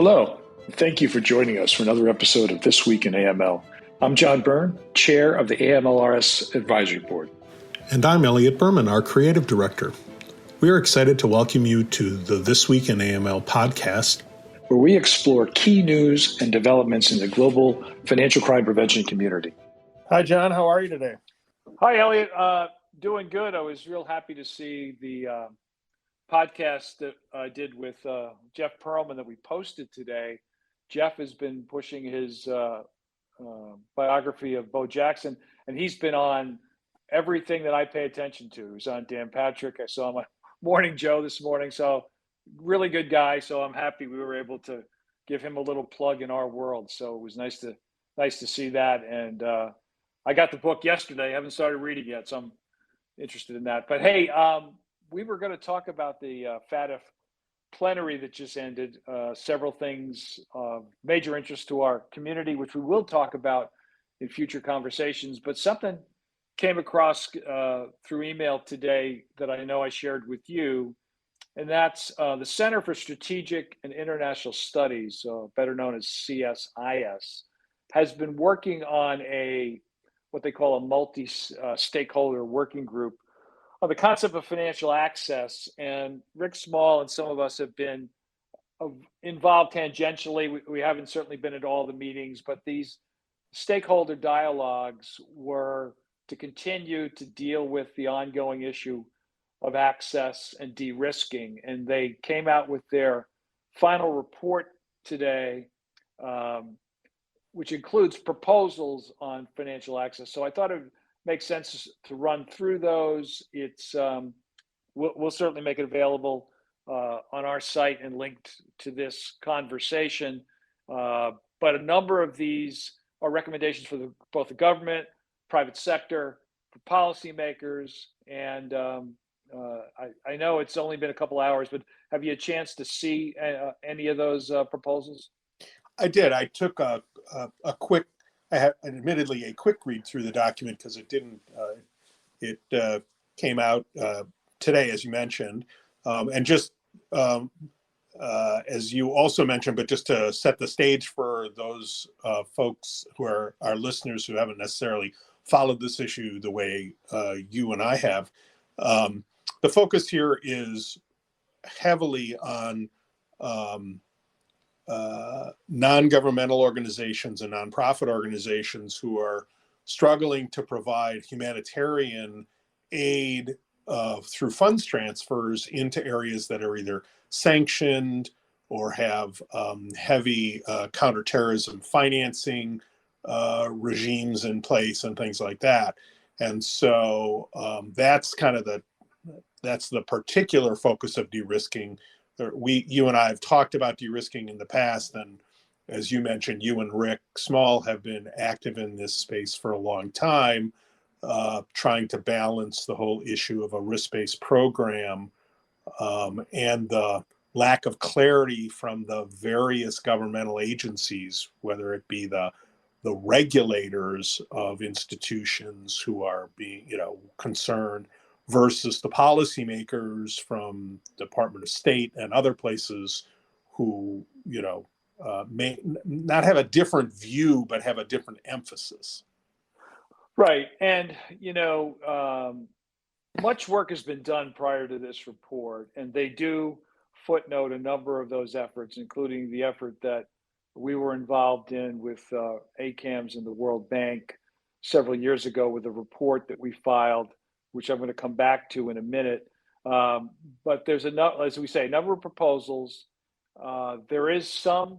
Hello, and thank you for joining us for another episode of This Week in AML. I'm John Byrne, Chair of the AMLRS Advisory Board. And I'm Elliot Berman, our Creative Director. We are excited to welcome you to the This Week in AML podcast, where we explore key news and developments in the global financial crime prevention community. Hi, John. How are you today? Hi, Elliot. Doing good. I was real happy to see the podcast that I did with Jeff Perlman that we posted today. Jeff has been pushing his biography of Bo Jackson, and he's been on everything that I pay attention to. He was on Dan Patrick. I saw him on Morning Joe this morning. So really good guy. So I'm happy we were able to give him a little plug in our world. So it was nice to see that. And I got the book yesterday. I haven't started reading yet, so I'm interested in that. But hey, we were going to talk about the FATF plenary that just ended. Several things of major interest to our community, which we will talk about in future conversations. But something came across through email today that I know I shared with you, and that's the Center for Strategic and International Studies, better known as CSIS, has been working on what they call a multi-stakeholder working group on the concept of financial access. And Rick Small and some of us have been involved tangentially. We haven't certainly been at all the meetings, but these stakeholder dialogues were to continue to deal with the ongoing issue of access and de-risking. And they came out with their final report today, which includes proposals on financial access. So I thought it would make sense to run through those. It's we'll certainly make it available on our site and linked to this conversation. But a number of these are recommendations for both the government, private sector, for policymakers, and I know it's only been a couple hours, but have you had a chance to see any of those proposals? I did. I took a quick, I had admittedly a quick read through the document because it didn't, it came out today, as you mentioned. And just as you also mentioned, but just to set the stage for those folks who are our listeners who haven't necessarily followed this issue the way you and I have, the focus here is heavily on non-governmental organizations and nonprofit organizations who are struggling to provide humanitarian aid through funds transfers into areas that are either sanctioned or have heavy counterterrorism financing regimes in place and things like that. And so that's kind of that's the particular focus of de-risking. You and I have talked about de-risking in the past, and as you mentioned, you and Rick Small have been active in this space for a long time, trying to balance the whole issue of a risk-based program and the lack of clarity from the various governmental agencies, whether it be the regulators of institutions who are being, concerned, versus the policymakers from Department of State and other places who, may not have a different view, but have a different emphasis. Right. And, much work has been done prior to this report, and they do footnote a number of those efforts, including the effort that we were involved in with ACAMS and the World Bank several years ago with a report that we filed, which I'm going to come back to in a minute. But there's as we say, a number of proposals. There is some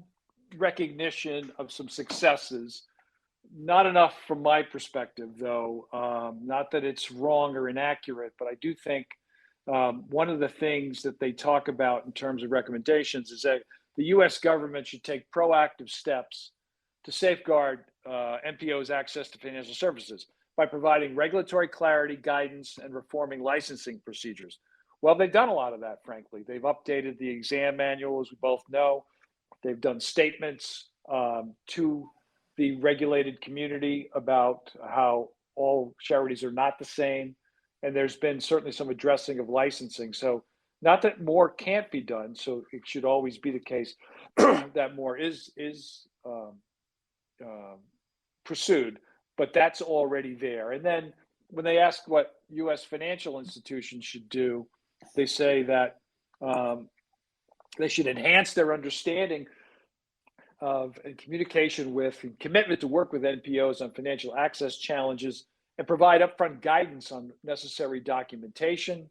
recognition of some successes, not enough from my perspective, though. Not that it's wrong or inaccurate, but I do think one of the things that they talk about in terms of recommendations is that the U.S. government should take proactive steps to safeguard NPO's access to financial services by providing regulatory clarity, guidance, and reforming licensing procedures. Well, they've done a lot of that, frankly. They've updated the exam manual, as we both know. They've done statements to the regulated community about how all charities are not the same. And there's been certainly some addressing of licensing. So Not that more can't be done, so it should always be the case that more is pursued, but that's already there. And then when they ask what U.S. financial institutions should do, they say that they should enhance their understanding of and communication with and commitment to work with NPOs on financial access challenges and provide upfront guidance on necessary documentation,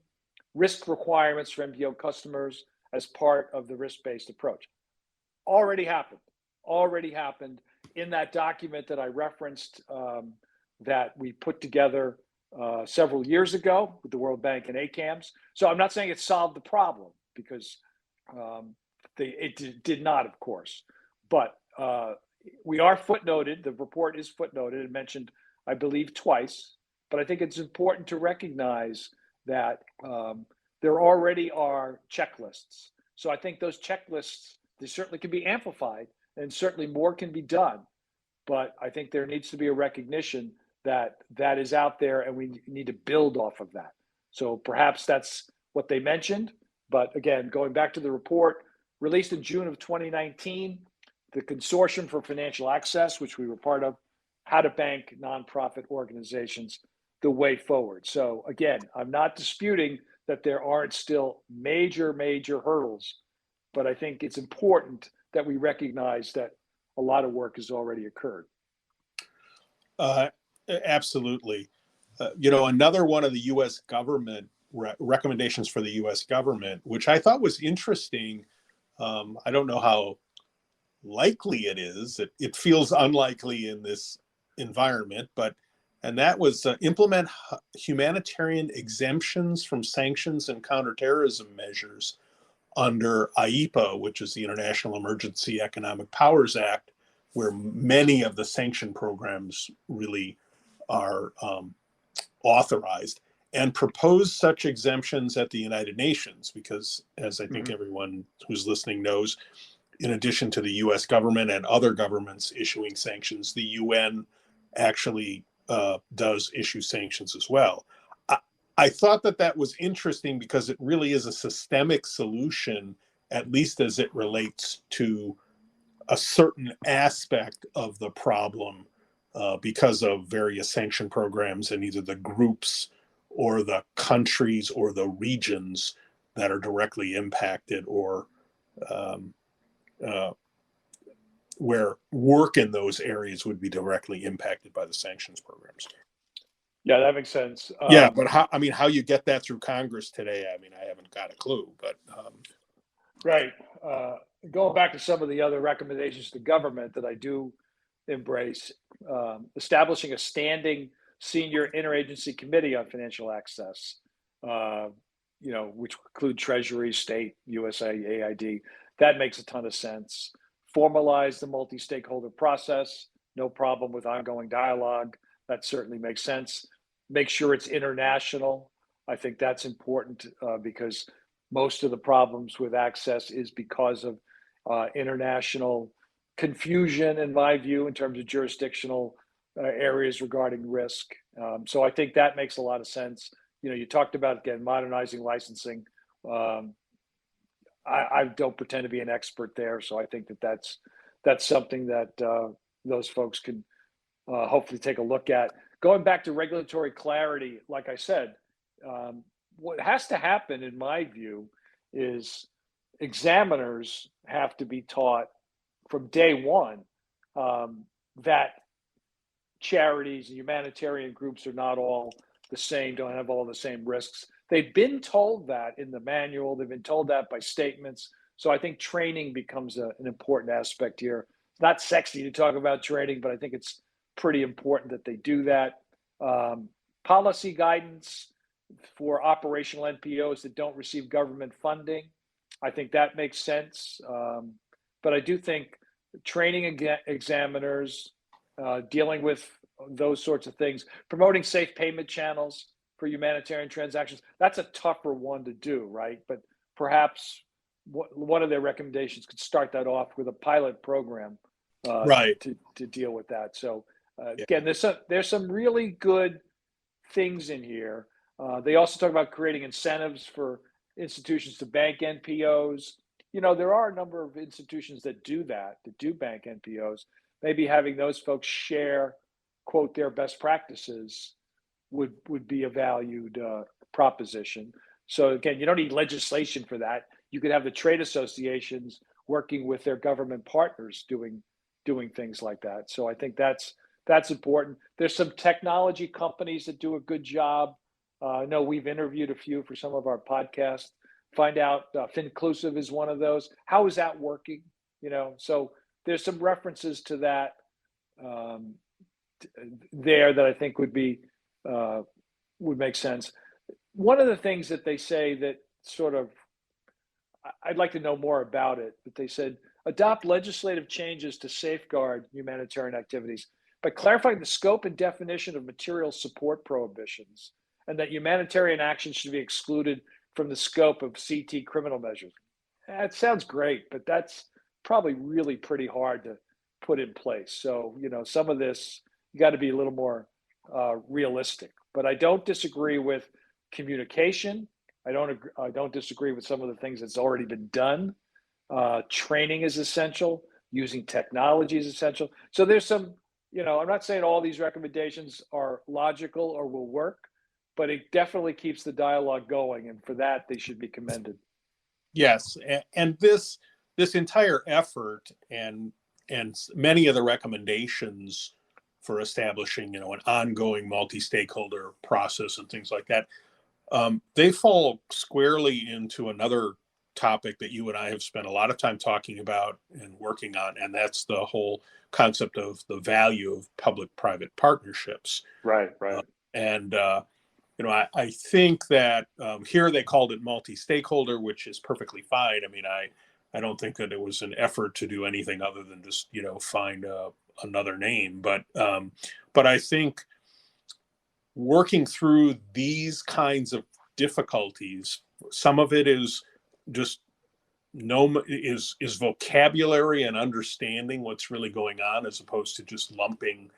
risk requirements for NPO customers as part of the risk-based approach. Already happened in that document that I referenced that we put together several years ago with the World Bank and ACAMS. So I'm not saying it solved the problem, because it did not, of course. But we are footnoted. The report is footnoted and mentioned, I believe, twice. But I think it's important to recognize that there already are checklists. So I think those checklists, they certainly can be amplified, and certainly more can be done. But I think there needs to be a recognition that that is out there, and we need to build off of that. So perhaps that's what they mentioned. But again, going back to the report released in June of 2019, the Consortium for Financial Access, which we were part of, how to bank nonprofit organizations the way forward. So again, I'm not disputing that there aren't still major hurdles, but I think it's important that we recognize that a lot of work has already occurred. Absolutely. Another one of the U.S. government recommendations for the U.S. government, which I thought was interesting. I don't know how likely it is. It feels unlikely in this environment, and that was implement humanitarian exemptions from sanctions and counterterrorism measures under IEPA, which is the International Emergency Economic Powers Act, where many of the sanction programs really are authorized, and propose such exemptions at the United Nations, because, as I think everyone who's listening knows, in addition to the U.S. government and other governments issuing sanctions, the UN actually does issue sanctions as well. I thought that was interesting because it really is a systemic solution, at least as it relates to a certain aspect of the problem, because of various sanction programs and either the groups or the countries or the regions that are directly impacted, or where work in those areas would be directly impacted by the sanctions programs. Yeah, that makes sense. But how you get that through Congress today, I haven't got a clue, but. Right. Going back to some of the other recommendations to government that I do embrace, establishing a standing senior interagency committee on financial access, which include Treasury, State, USAID. That makes a ton of sense. Formalize the multi-stakeholder process. No problem with ongoing dialogue. That certainly makes sense. Make sure it's international. I think that's important because most of the problems with access is because of international confusion, in my view, in terms of jurisdictional areas regarding risk. So I think that makes a lot of sense. You talked about, again, modernizing licensing. I don't pretend to be an expert there, so I think that's something that those folks can hopefully take a look at. Going back to regulatory clarity, like I said, what has to happen, in my view, is examiners have to be taught from day one that charities and humanitarian groups are not all the same, don't have all the same risks. They've been told that in the manual. They've been told that by statements. So I think training becomes an important aspect here. It's not sexy to talk about training, but I think it's pretty important that they do that. Policy guidance for operational NPOs that don't receive government funding. I think that makes sense. But I do think training examiners, dealing with those sorts of things, promoting safe payment channels for humanitarian transactions, that's a tougher one to do, right? But perhaps one of their recommendations could start that off with a pilot program Right. to deal with that. So again, there's some really good things in here. They also talk about creating incentives for institutions to bank NPOs. There are a number of institutions that do bank NPOs. Maybe having those folks share, quote, their best practices would be a valued proposition. So again, you don't need legislation for that. You could have the trade associations working with their government partners doing things like that. So I think that's important. There's some technology companies that do a good job. I know we've interviewed a few for some of our podcasts. Find out Finclusive is one of those. How is that working? So there's some references to that there that I think would make sense. One of the things that they say that sort of, I'd like to know more about it, but they said, adopt legislative changes to safeguard humanitarian activities by clarifying the scope and definition of material support prohibitions, and that humanitarian action should be excluded from the scope of CT criminal measures. That sounds great, but that's probably really pretty hard to put in place. So, some of this, you got to be a little more realistic. But I don't disagree with communication. I don't disagree with some of the things that's already been done. Training is essential. Using technology is essential. So there's some, I'm not saying all these recommendations are logical or will work, but it definitely keeps the dialogue going. And for that, they should be commended. Yes. And this entire effort and many of the recommendations for establishing, an ongoing multi-stakeholder process and things like that, they fall squarely into another topic that you and I have spent a lot of time talking about and working on, and that's the whole concept of the value of public-private partnerships. Right. I think that here they called it multi-stakeholder, which is perfectly fine. I mean, I don't think that it was an effort to do anything other than just, find another name. But I think working through these kinds of difficulties, some of it is just is vocabulary and understanding what's really going on, as opposed to just lumping,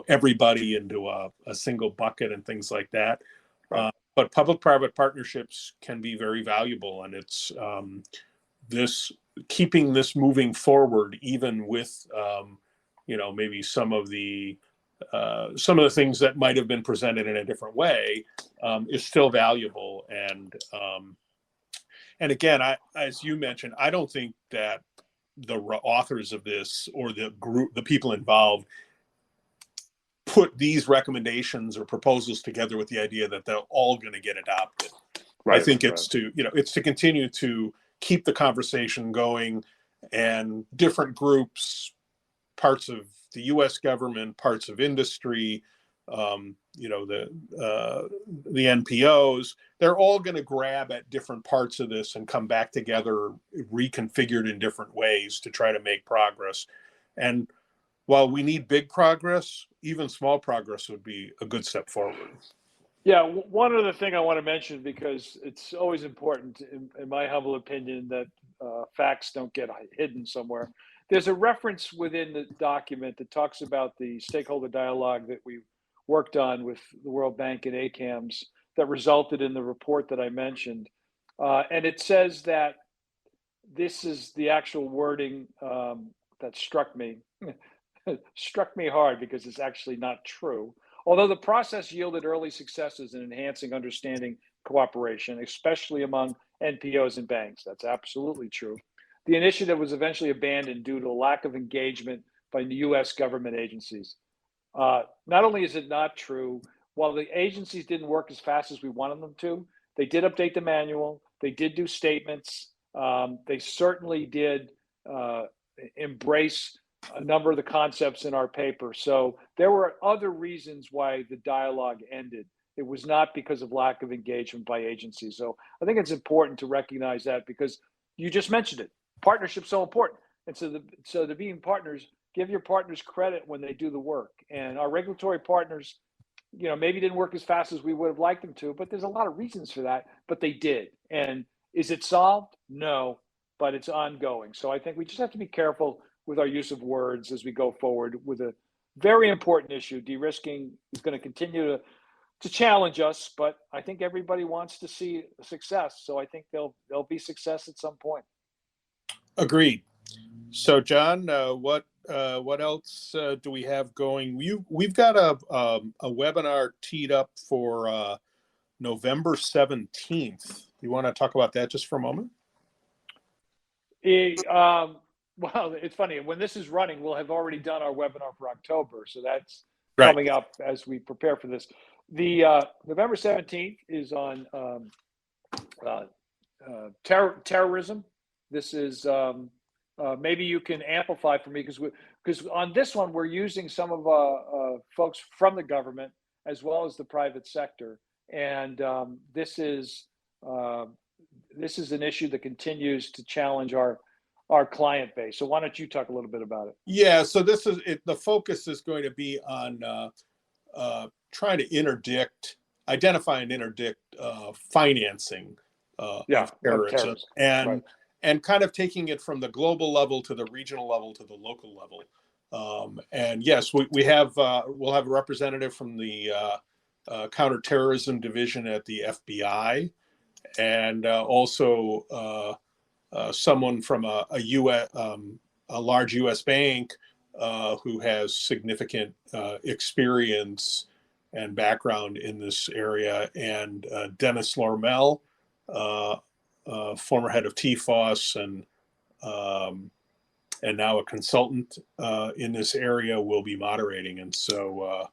everybody into a single bucket and things like that. Right. But public-private partnerships can be very valuable, and it's keeping this moving forward, even with maybe some of the things that might have been presented in a different way, is still valuable. And again, as you mentioned, I don't think that the authors of this or the people involved, put these recommendations or proposals together with the idea that they're all going to get adopted. Right. I think it's to continue to keep the conversation going, and different groups, parts of the U.S. government, parts of industry, the NPOs, they're all going to grab at different parts of this and come back together, reconfigured in different ways to try to make progress. And while we need big progress, even small progress would be a good step forward. Yeah, one other thing I want to mention, because it's always important, in my humble opinion, that facts don't get hidden somewhere. There's a reference within the document that talks about the stakeholder dialogue that we worked on with the World Bank and ACAMS that resulted in the report that I mentioned. And it says that this is the actual wording that struck me. Struck me hard, because it's actually not true. Although the process yielded early successes in enhancing understanding cooperation, especially among NPOs and banks, that's absolutely true. The initiative was eventually abandoned due to a lack of engagement by the U.S. government agencies. Not only is it not true, while the agencies didn't work as fast as we wanted them to, they did update the manual, they did do statements, they certainly did embrace a number of the concepts in our paper. So there were other reasons why the dialogue ended. It was not because of lack of engagement by agencies. So I think it's important to recognize that, because you just mentioned it. Partnership's so important. And so to being partners, give your partners credit when they do the work. And our regulatory partners, maybe didn't work as fast as we would have liked them to, but there's a lot of reasons for that, but they did. And is it solved? No, but it's ongoing. So I think we just have to be careful with our use of words as we go forward with a very important issue. De-risking is going to continue to challenge us, but I think everybody wants to see success. So I think there'll be success at some point. Agreed. So, John, what else do we have going? We've got a webinar teed up for November 17th. You want to talk about that just for a moment? Well, it's funny. When this is running, we'll have already done our webinar for October. So that's Right. coming up as we prepare for this. The November 17th is on terrorism. This is maybe you can amplify for me because on this one we're using some of folks from the government as well as the private sector, and this is an issue that continues to challenge our client base. So why don't you talk a little bit about it? Yeah. So this is it. The focus is going to be on trying to identify and interdict financing of terrorism, and kind of taking it from the global level to the regional level to the local level. And yes, we'll have a representative from the counterterrorism division at the FBI, and also someone from a large U.S. bank who has significant experience and background in this area, and Dennis Lormel, former head of TFOS and now a consultant in this area, will be moderating. And so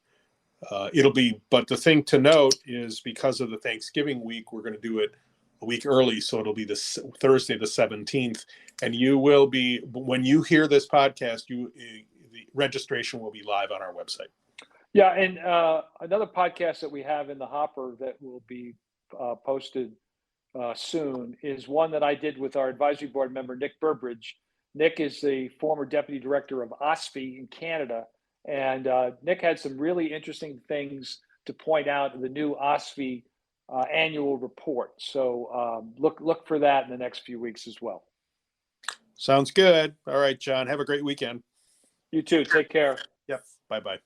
it'll be, but the thing to note is because of the Thanksgiving week, we're going to do it a week early. So it'll be this Thursday, the 17th. And you will be, when you hear this podcast, the registration will be live on our website. Yeah. And another podcast that we have in the hopper that will be posted soon is one that I did with our advisory board member, Nick Burbridge. Nick is the former deputy director of OSFI in Canada. And Nick had some really interesting things to point out in the new OSFI annual report. So look for that in the next few weeks as well. Sounds good. All right, John, have a great weekend. You too. Take care. Yep. Bye-bye.